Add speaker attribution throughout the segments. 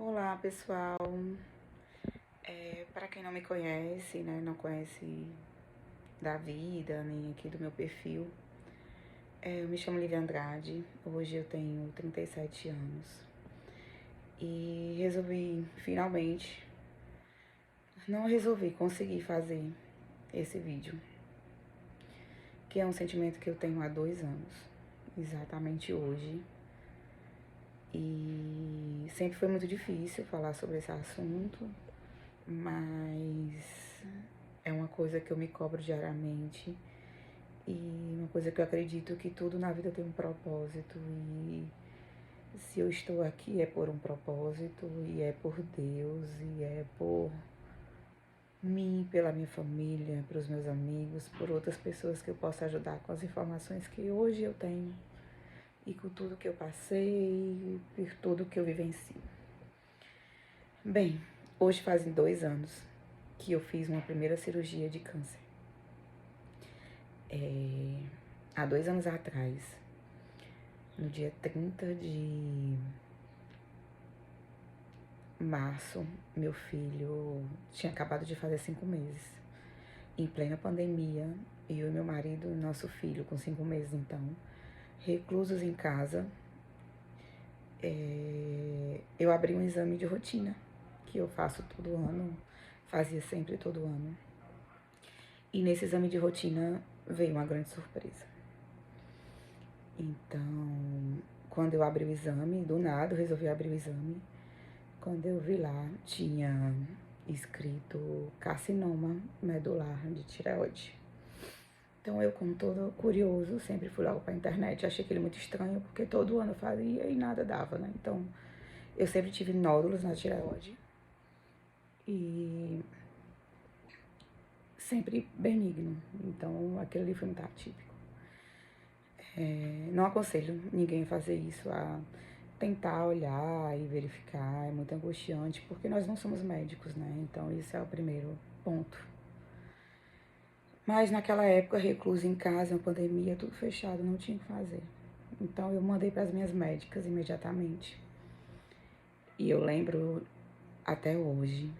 Speaker 1: Olá, pessoal. Para quem não me conhece, né, não conhece da vida, nem aqui do meu perfil, eu me chamo Lívia Andrade. Hoje eu tenho 37 anos e consegui fazer esse vídeo, que é um sentimento que eu tenho há 2 anos, exatamente hoje. E sempre foi muito difícil falar sobre esse assunto, mas é uma coisa que eu me cobro diariamente e uma coisa que eu acredito que tudo na vida tem um propósito, e se eu estou aqui é por um propósito, e é por Deus, e é por mim, pela minha família, pelos meus amigos, por outras pessoas que eu possa ajudar com as informações que hoje eu tenho e com tudo que eu passei, por tudo que eu vivencio. Bem, hoje fazem 2 anos que eu fiz uma primeira cirurgia de câncer. Há 2 anos atrás, no dia 30 de março, meu filho tinha acabado de fazer 5 meses, em plena pandemia. Eu e meu marido, nosso filho com 5 meses então, reclusos em casa. Eu abri um exame de rotina, que eu faço todo ano, fazia sempre todo ano. E nesse exame de rotina veio uma grande surpresa. Então, quando eu abri o exame, do nada eu resolvi abrir o exame. Quando eu vi lá, tinha escrito carcinoma medular de tireoide. Então eu, como todo curioso, sempre fui logo pra internet. Achei aquele muito estranho, porque todo ano eu fazia e nada dava, né? Então, eu sempre tive nódulos na tireoide e sempre benigno. Então, aquilo ali foi muito atípico. Não aconselho ninguém a fazer isso, a tentar olhar e verificar. É muito angustiante, porque nós não somos médicos, né? Então, isso é o primeiro ponto. Mas naquela época, recluso em casa, na pandemia, tudo fechado, não tinha o que fazer. Então eu mandei para as minhas médicas imediatamente. E eu lembro até hoje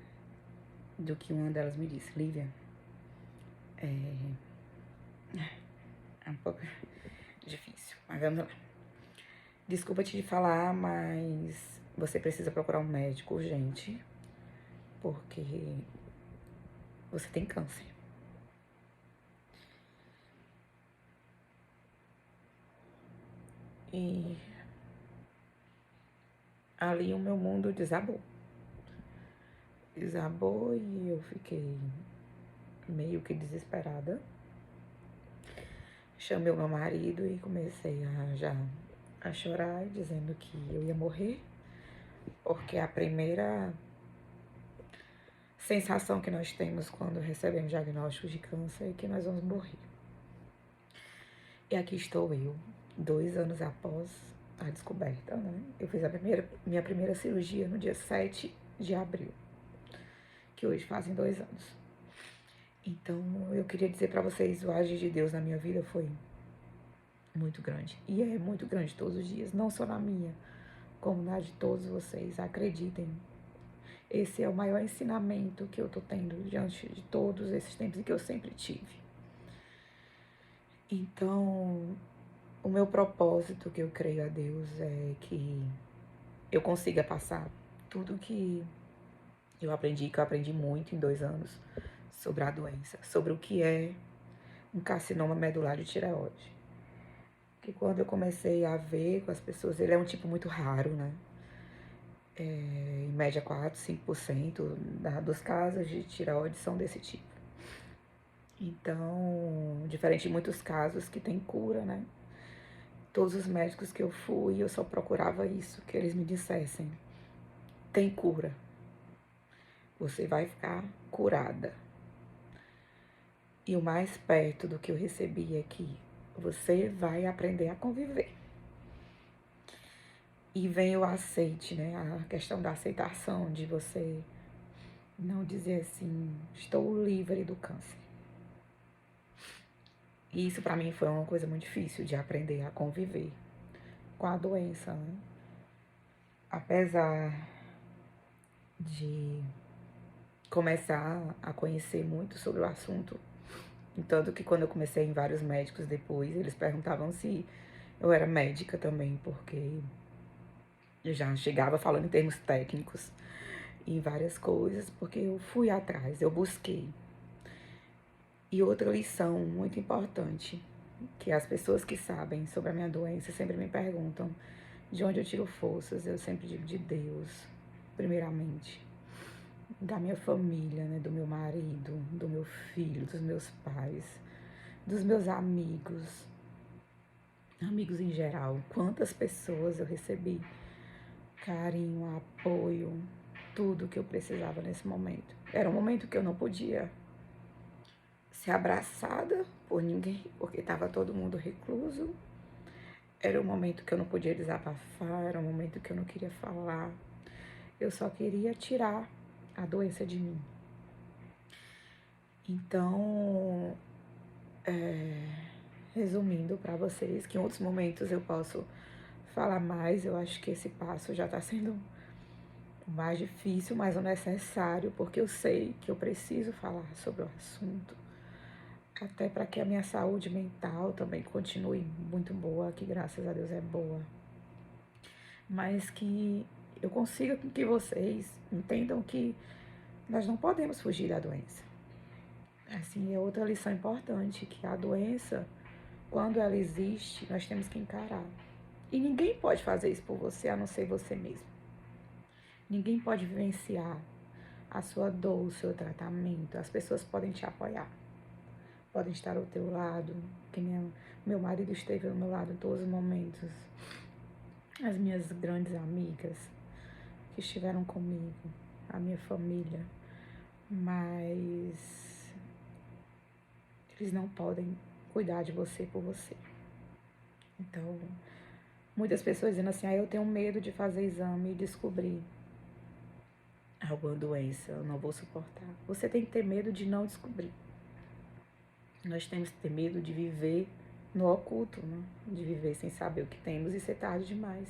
Speaker 1: do que uma delas me disse: Lívia, é um pouco difícil, mas vamos lá. Desculpa te falar, mas você precisa procurar um médico urgente, porque você tem câncer. E ali o meu mundo desabou. Desabou e eu fiquei meio que desesperada. Chamei o meu marido e comecei a chorar, dizendo que eu ia morrer, porque a primeira sensação que nós temos quando recebemos diagnóstico de câncer é que nós vamos morrer. E aqui estou eu, 2 anos após a descoberta, né? Eu fiz minha primeira cirurgia no dia 7 de abril, que hoje fazem 2 anos. Então, eu queria dizer para vocês, o agir de Deus na minha vida foi muito grande. E é muito grande todos os dias, não só na minha, como na de todos vocês. Acreditem, esse é o maior ensinamento que eu tô tendo diante de todos esses tempos e que eu sempre tive. Então, o meu propósito, que eu creio a Deus, é que eu consiga passar tudo que eu aprendi muito em 2 anos, sobre a doença, sobre o que é um carcinoma medular de tireoide. Que quando eu comecei a ver com as pessoas, ele é um tipo muito raro, né? Em média 4, 5% dos casos de tireoide são desse tipo. Então, diferente de muitos casos que tem cura, né? Todos os médicos que eu fui, eu só procurava isso, que eles me dissessem: tem cura, você vai ficar curada. E o mais perto do que eu recebi é que você vai aprender a conviver. E vem o aceite, né? A questão da aceitação, de você não dizer assim: estou livre do câncer. E isso para mim foi uma coisa muito difícil, de aprender a conviver com a doença, né? Apesar de começar a conhecer muito sobre o assunto. Tanto que quando eu comecei em vários médicos depois, eles perguntavam se eu era médica também, porque eu já chegava falando em termos técnicos e várias coisas, porque eu fui atrás, eu busquei. E outra lição muito importante, que as pessoas que sabem sobre a minha doença sempre me perguntam de onde eu tiro forças. Eu sempre digo de Deus, primeiramente, da minha família, né, do meu marido, do meu filho, dos meus pais, dos meus amigos, amigos em geral. Quantas pessoas eu recebi carinho, apoio, tudo que eu precisava nesse momento. Era um momento que eu não podia ser abraçada por ninguém, porque estava todo mundo recluso. Era um momento que eu não podia desabafar, era um momento que eu não queria falar. Eu só queria tirar a doença de mim. Então, resumindo para vocês, que em outros momentos eu posso falar mais, eu acho que esse passo já está sendo o mais difícil, mas o necessário, porque eu sei que eu preciso falar sobre o assunto, até para que a minha saúde mental também continue muito boa, que graças a Deus é boa, mas que eu consiga com que vocês entendam que nós não podemos fugir da doença. Assim, é outra lição importante, que a doença, quando ela existe, nós temos que encarar. E ninguém pode fazer isso por você, a não ser você mesmo. Ninguém pode vivenciar a sua dor, o seu tratamento. As pessoas podem te apoiar, podem estar ao teu lado, que nem meu marido esteve ao meu lado em todos os momentos. As minhas grandes amigas que estiveram comigo, a minha família, mas eles não podem cuidar de você por você. Então, muitas pessoas dizendo assim, eu tenho medo de fazer exame e descobrir alguma doença, eu não vou suportar. Você tem que ter medo de não descobrir. Nós temos que ter medo de viver no oculto, né? De viver sem saber o que temos e ser tarde demais.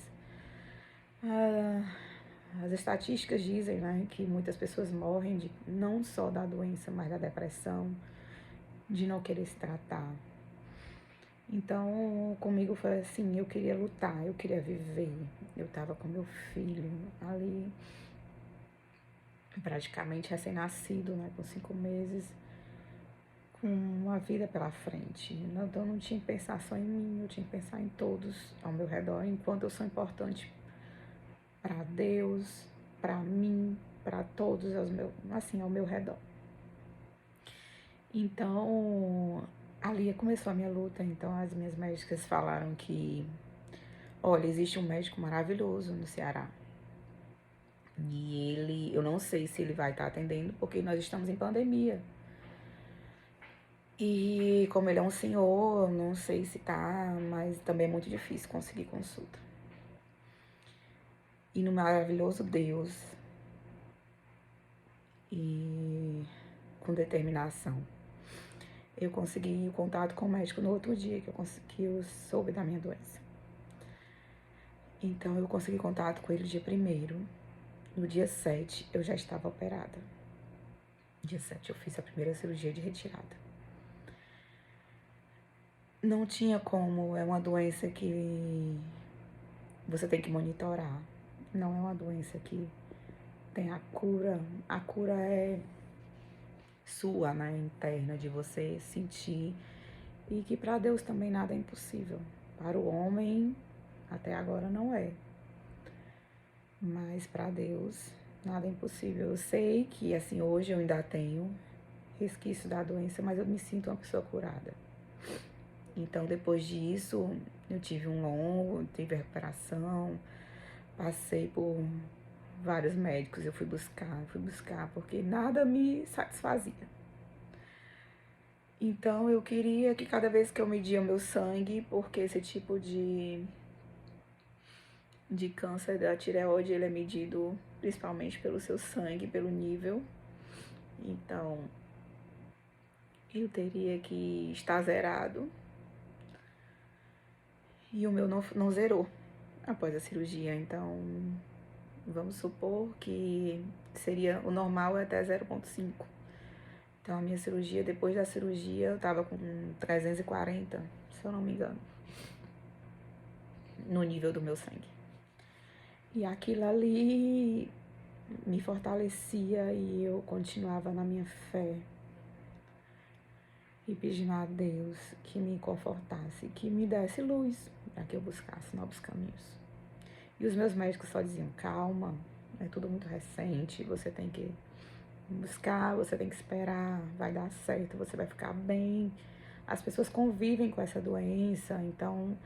Speaker 1: As estatísticas dizem, né, que muitas pessoas morrem não só da doença, mas da depressão, de não querer se tratar. Então, comigo foi assim, eu queria lutar, eu queria viver. Eu tava com meu filho ali, praticamente recém-nascido, né, com 5 meses, com uma vida pela frente. Então, eu não tinha que pensar só em mim, eu tinha que pensar em todos ao meu redor, enquanto eu sou importante para Deus, para mim, para todos ao meu redor. Então, ali começou a minha luta. Então, as minhas médicas falaram que, olha, existe um médico maravilhoso no Ceará. E eu não sei se ele vai estar atendendo, porque nós estamos em pandemia. E como ele é um senhor, não sei se tá, mas também é muito difícil conseguir consulta. E no maravilhoso Deus, e com determinação, eu consegui o contato com o médico no outro dia que eu soube da minha doença. Então eu consegui contato com ele dia 1º. No dia 7 eu já estava operada. Dia 7 eu fiz a primeira cirurgia de retirada. Não tinha como, é uma doença que você tem que monitorar. Não é uma doença que tem a cura. A cura é sua, né, interna, de você sentir. E que para Deus também nada é impossível. Para o homem, até agora não é. Mas para Deus, nada é impossível. Eu sei que, assim, hoje eu ainda tenho resquício da doença, mas eu me sinto uma pessoa curada. Então, depois disso, eu tive recuperação, passei por vários médicos, eu fui buscar, porque nada me satisfazia. Então, eu queria que cada vez que eu media o meu sangue, porque esse tipo de câncer da tireoide, ele é medido principalmente pelo seu sangue, pelo nível. Então, eu teria que estar zerado. E o meu não zerou após a cirurgia. Então, Vamos supor que seria o normal é até 0,5. Então a minha cirurgia, depois da cirurgia, eu tava com 340, se eu não me engano, no nível do meu sangue. E aquilo ali me fortalecia e eu continuava na minha fé e pedindo a Deus que me confortasse, que me desse luz para que eu buscasse novos caminhos. E os meus médicos só diziam: calma, é tudo muito recente, você tem que buscar, você tem que esperar, vai dar certo, você vai ficar bem. As pessoas convivem com essa doença, então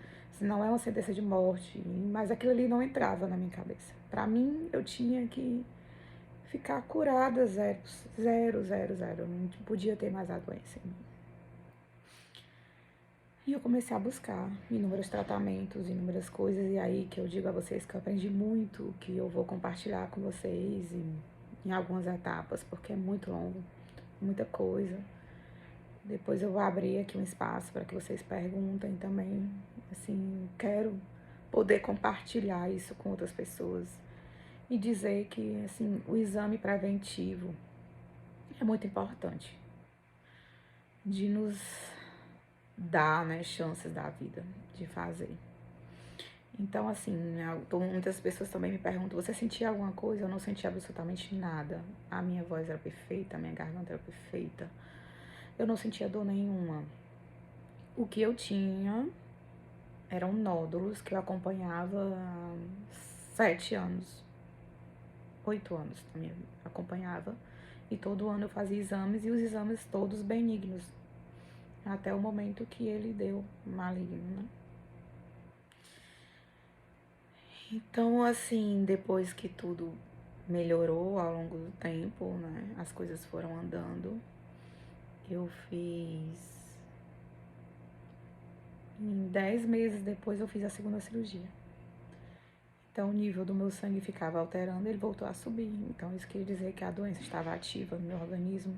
Speaker 1: não é uma sentença de morte, mas aquilo ali não entrava na minha cabeça. Para mim, eu tinha que ficar curada, zero, zero, zero, zero. Eu não podia ter mais a doença. E eu comecei a buscar inúmeros tratamentos, inúmeras coisas, e aí que eu digo a vocês que eu aprendi muito, que eu vou compartilhar com vocês em algumas etapas, porque é muito longo, muita coisa. Depois eu vou abrir aqui um espaço para que vocês perguntem também. Assim, quero poder compartilhar isso com outras pessoas e dizer que, assim, o exame preventivo é muito importante de nos dar, né, chances da vida de fazer. Então, assim, muitas pessoas também me perguntam: você sentia alguma coisa? Eu não senti absolutamente nada. A minha voz era perfeita, a minha garganta era perfeita. Eu não sentia dor nenhuma. O que eu tinha eram nódulos que eu acompanhava há 7 anos, 8 anos da minha vida. Acompanhava e todo ano eu fazia exames e os exames todos benignos. Até o momento que ele deu maligno, né? Então, assim, depois que tudo melhorou ao longo do tempo, né? As coisas foram andando. Eu fiz... Em 10 meses depois eu fiz a segunda cirurgia. Então o nível do meu sangue ficava alterando, ele voltou a subir. Então isso queria dizer que a doença estava ativa no meu organismo.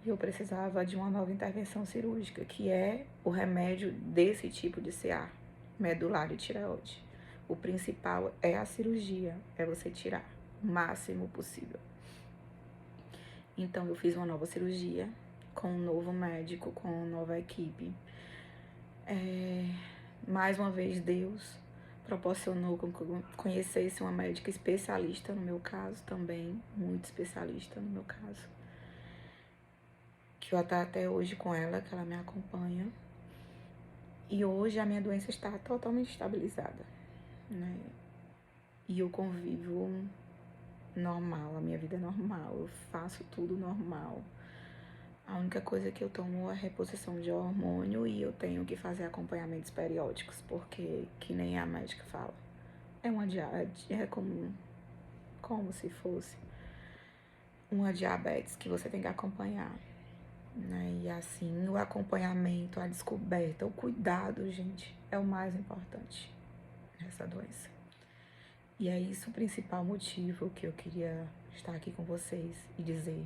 Speaker 1: E eu precisava de uma nova intervenção cirúrgica, que é o remédio desse tipo de CA, medular de tireoide. O principal é a cirurgia, é você tirar o máximo possível. Então eu fiz uma nova cirurgia, com um novo médico, com uma nova equipe. Mais uma vez Deus proporcionou que eu conhecesse uma médica especialista no meu caso também, muito especialista no meu caso. Que eu estou até hoje com ela, que ela me acompanha. E hoje a minha doença está totalmente estabilizada, né? E eu convivo normal, a minha vida é normal, eu faço tudo normal. A única coisa que eu tomo é reposição de hormônio e eu tenho que fazer acompanhamentos periódicos, porque, que nem a médica fala, é uma é como se fosse uma diabetes que você tem que acompanhar, né? E assim, o acompanhamento, a descoberta, o cuidado, gente, é o mais importante nessa doença. E é isso o principal motivo que eu queria estar aqui com vocês e dizer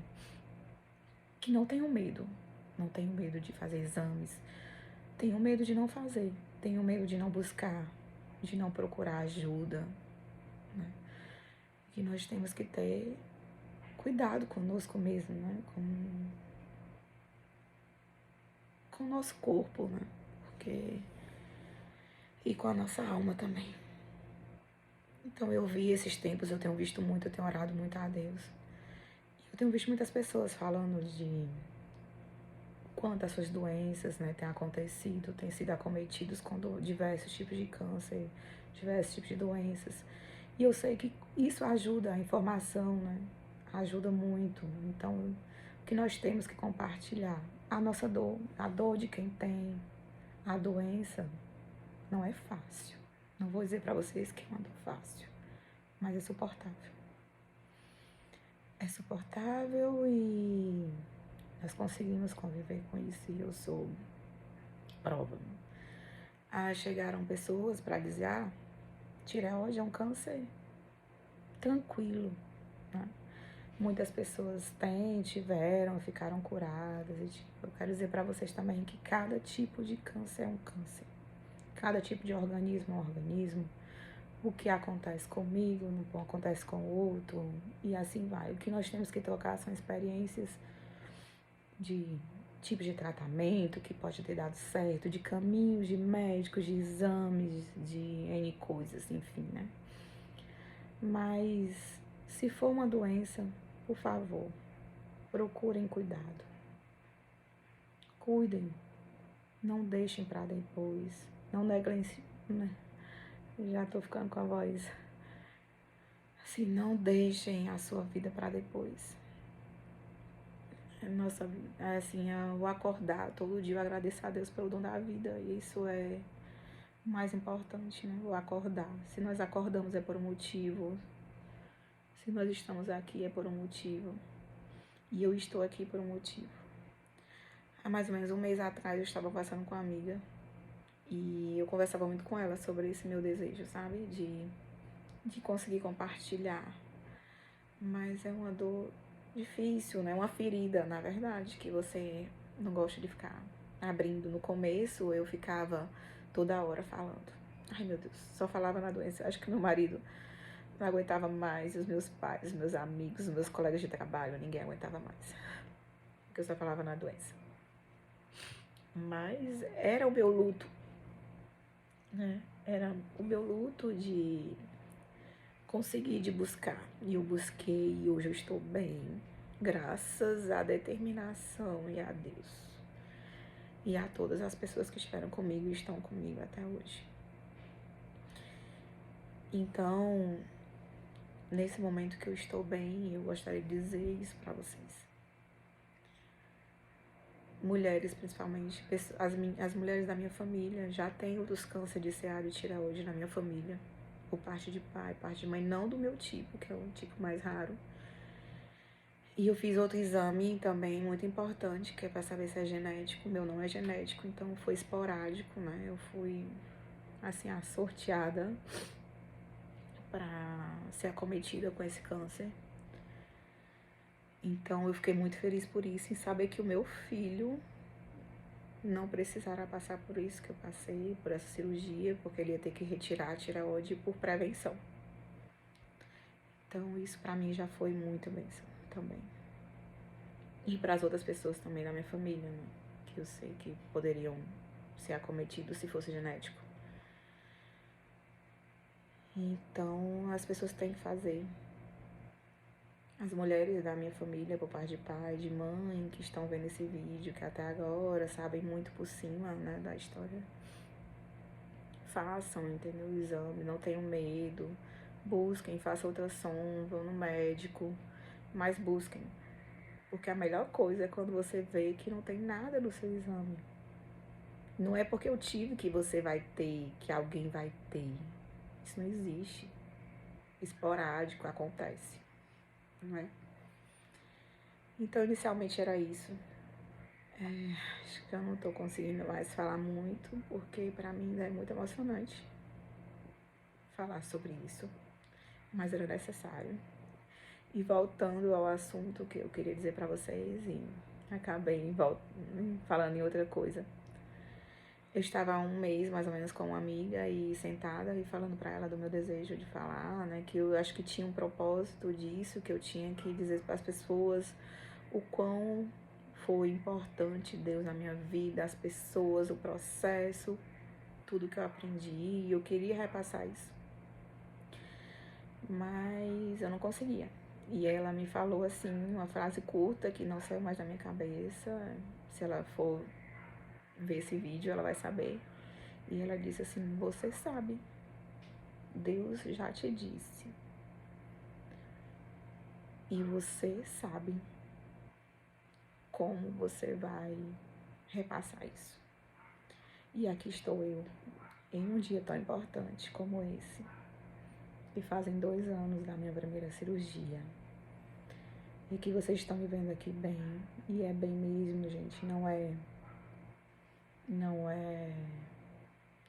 Speaker 1: que não tenham medo. Não tenham medo de fazer exames. Tenham medo de não fazer. Tenham medo de não buscar, de não procurar ajuda, né? Que nós temos que ter cuidado conosco mesmo, né? Com o nosso corpo, né? Porque... E com a nossa alma também. Então eu vi esses tempos, eu tenho visto muito, eu tenho orado muito a Deus. Eu tenho visto muitas pessoas falando de quantas suas doenças, né, têm acontecido, têm sido acometidos com diversos tipos de câncer, diversos tipos de doenças. E eu sei que isso ajuda, a informação, né, ajuda muito. Então, o que nós temos que compartilhar? A nossa dor, a dor de quem tem a doença, não é fácil. Não vou dizer para vocês que é uma dor fácil, mas é suportável. É suportável e nós conseguimos conviver com isso e eu sou prova. Chegaram pessoas para dizer: tireoide é um câncer tranquilo, né? Muitas pessoas tiveram, ficaram curadas. E, eu quero dizer para vocês também que cada tipo de câncer é um câncer. Cada tipo de organismo é um organismo. o que acontece comigo não acontece com o outro, e assim vai. O que nós temos que trocar são experiências de tipo de tratamento que pode ter dado certo, de caminhos, de médicos, de exames, de N coisas, enfim, né? Mas se for uma doença, por favor, procurem cuidado. Cuidem, não deixem para depois, não negligenciem, né? Já tô ficando com a voz. Assim, não deixem a sua vida para depois. Nossa, assim, eu acordar todo dia, eu agradeço a Deus pelo dom da vida, e isso é o mais importante, né? O acordar. Se nós acordamos é por um motivo, se nós estamos aqui é por um motivo, e eu estou aqui por um motivo. Há mais ou menos um mês atrás eu estava conversando com uma amiga, e eu conversava muito com ela sobre esse meu desejo, sabe? De conseguir compartilhar. Mas é uma dor difícil, né? Uma ferida, na verdade, que você não gosta de ficar abrindo. No começo eu ficava toda hora falando. Ai, meu Deus, só falava na doença. Eu acho que meu marido não aguentava mais, os meus pais, os meus amigos, os meus colegas de trabalho, ninguém aguentava mais. Porque eu só falava na doença. Mas era o meu luto, né? Era o meu luto de conseguir, de buscar. E eu busquei e hoje eu estou bem. Graças à determinação e a Deus. E a todas as pessoas que estiveram comigo e estão comigo até hoje. Então, nesse momento que eu estou bem, eu gostaria de dizer isso para vocês. Mulheres, principalmente, as mulheres da minha família, já têm outros câncer de CA e tireoide na minha família, por parte de pai, parte de mãe, não do meu tipo, que é um tipo mais raro. E eu fiz outro exame também muito importante, que é para saber se é genético. O meu não é genético, então foi esporádico, né? Eu fui, assim, sorteada para ser acometida com esse câncer. Então eu fiquei muito feliz por isso, em saber que o meu filho não precisará passar por isso que eu passei, por essa cirurgia, porque ele ia ter que retirar a tireoide por prevenção. Então isso para mim já foi muito bênção também. E para as outras pessoas também da minha família, né? Que eu sei que poderiam ser acometidos se fosse genético. Então as pessoas têm que fazer. As mulheres da minha família, por parte de pai, de mãe, que estão vendo esse vídeo, que até agora sabem muito por cima, né, da história, façam, entendeu, o exame, não tenham medo, busquem, façam ultrassom, vão no médico, mas busquem, porque a melhor coisa é quando você vê que não tem nada no seu exame. Não é porque eu tive que você vai ter, que alguém vai ter. Isso não existe. Esporádico, acontece, não é? Então, inicialmente era isso. Acho que eu não tô conseguindo mais falar muito, porque pra mim ainda é muito emocionante falar sobre isso, mas era necessário. E voltando ao assunto que eu queria dizer pra vocês, e acabei falando em outra coisa. Eu estava há um mês, mais ou menos, com uma amiga e sentada e falando pra ela do meu desejo de falar, né, que eu acho que tinha um propósito disso, que eu tinha que dizer para as pessoas o quão foi importante Deus na minha vida, as pessoas, o processo, tudo que eu aprendi, e eu queria repassar isso. Mas eu não conseguia. E ela me falou assim, uma frase curta que não saiu mais da minha cabeça. Se ela for ver esse vídeo, ela vai saber. E ela disse assim: você sabe, Deus já te disse. E você sabe como você vai repassar isso. E aqui estou eu, em um dia tão importante como esse. E fazem 2 anos da minha primeira cirurgia. E que vocês estão me vendo aqui bem. E é bem mesmo, gente. Não é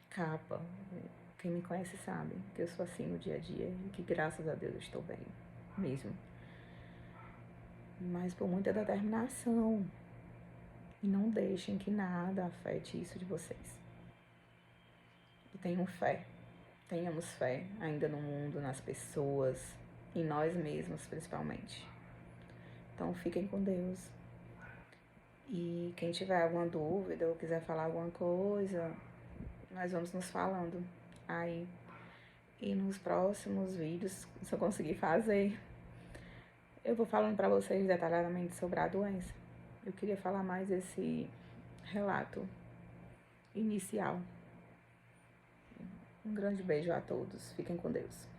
Speaker 1: capa. Quem me conhece sabe que eu sou assim no dia a dia. E que graças a Deus eu estou bem. Mesmo. Mas por muita determinação. E não deixem que nada afete isso de vocês. E tenham fé. Tenhamos fé ainda no mundo, nas pessoas, em nós mesmos principalmente. Então fiquem com Deus. E quem tiver alguma dúvida ou quiser falar alguma coisa, nós vamos nos falando aí. E nos próximos vídeos, se eu conseguir fazer, eu vou falando para vocês detalhadamente sobre a doença. Eu queria falar mais esse relato inicial. Um grande beijo a todos. Fiquem com Deus.